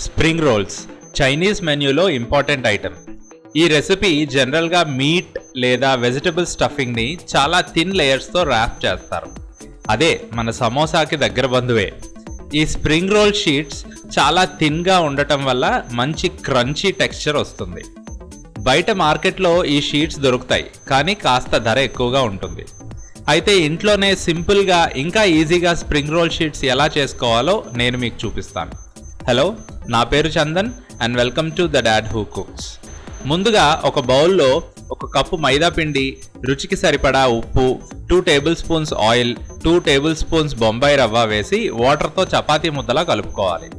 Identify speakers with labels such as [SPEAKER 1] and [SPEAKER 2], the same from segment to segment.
[SPEAKER 1] Spring rolls Chinese మెన్యూలో important item. ఈ recipe జనరల్గా మీట్ లేదా వెజిటబుల్ స్టఫింగ్ని చాలా థిన్ లేయర్స్తో ర్యాప్ చేస్తారు. అదే మన సమోసాకి దగ్గర బంధువే. ఈ స్ప్రింగ్ రోల్ షీట్స్ చాలా థిన్గా ఉండటం వల్ల మంచి క్రంచీ టెక్స్చర్ వస్తుంది. బయట మార్కెట్లో ఈ షీట్స్ దొరుకుతాయి, కానీ కాస్త ధర ఎక్కువగా ఉంటుంది. అయితే ఇంట్లోనే సింపుల్గా ఇంకా ఈజీగా స్ప్రింగ్ రోల్ షీట్స్ ఎలా చేసుకోవాలో నేను మీకు చూపిస్తాను. హలో, నా పేరు Chandan and welcome to the dad who cooks. ముందుగా ఒక బౌల్లో 1 కప్పు మైదా పిండి, రుచికి సరిపడా ఉప్పు, 2 table spoons oil, 2 table spoons Bombay రవ్వ వేసి వాటర్తో చపాతీ ముద్దలా కలుపుకోవాలి.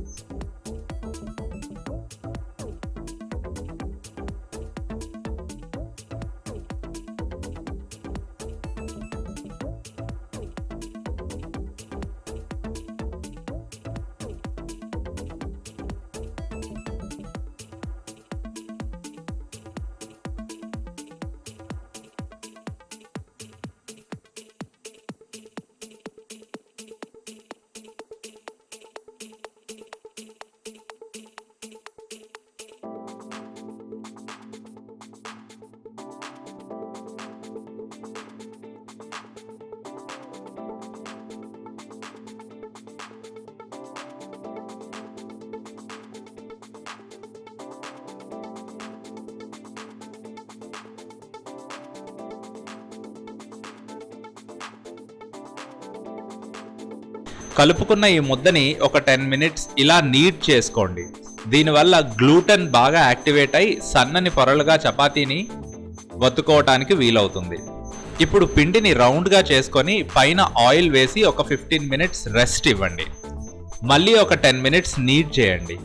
[SPEAKER 1] కలుపుకున్న ఈ ముద్దని ఒక 10 మినిట్స్ ఇలా నీడ్ చేసుకోండి. దీనివల్ల గ్లూటెన్ బాగా యాక్టివేట్ అయి సన్నని పొరలుగా చపాతీని వత్తుకోవటానికి వీలవుతుంది. ఇప్పుడు పిండిని రౌండ్గా చేసుకొని పైన ఆయిల్ వేసి ఒక 15 మినిట్స్ రెస్ట్ ఇవ్వండి. మళ్ళీ ఒక 10 మినిట్స్ నీడ్ చేయండి.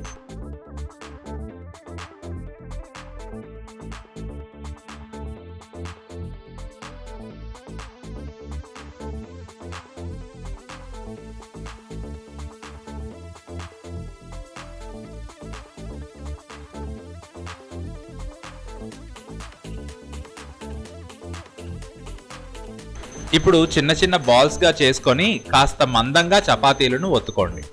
[SPEAKER 1] ఇప్పుడు చిన్న చిన్న బాల్స్గా చేసుకొని కాస్త మందంగా చపాతీలను ఒత్తుకోండి.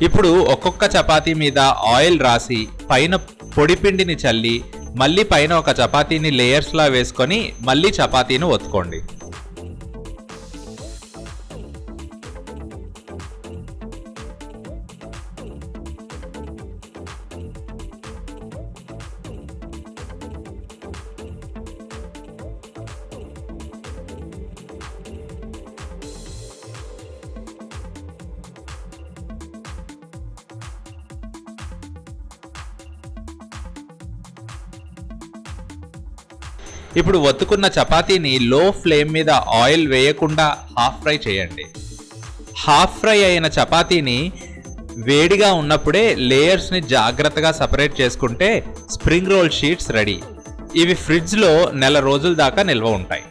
[SPEAKER 1] ఇప్పుడు ఒక్కొక్క చపాతీ మీద ఆయిల్ రాసి పైన పొడిపిండిని చల్లి మళ్ళీ పైన ఒక చపాతీని లేయర్స్లా వేసుకొని మళ్ళీ చపాతీని ఒత్తుకోండి. ఇప్పుడు ఒత్తుకున్న చపాతీని లో ఫ్లేమ్ మీద ఆయిల్ వేయకుండా హాఫ్ ఫ్రై చేయండి. హాఫ్ ఫ్రై అయిన చపాతీని వేడిగా ఉన్నప్పుడే లేయర్స్ని జాగ్రత్తగా సపరేట్ చేసుకుంటే స్ప్రింగ్ రోల్ షీట్స్ రెడీ. ఇవి ఫ్రిడ్జ్లో 1 నెల రోజుల దాకా నిల్వ ఉంటాయి.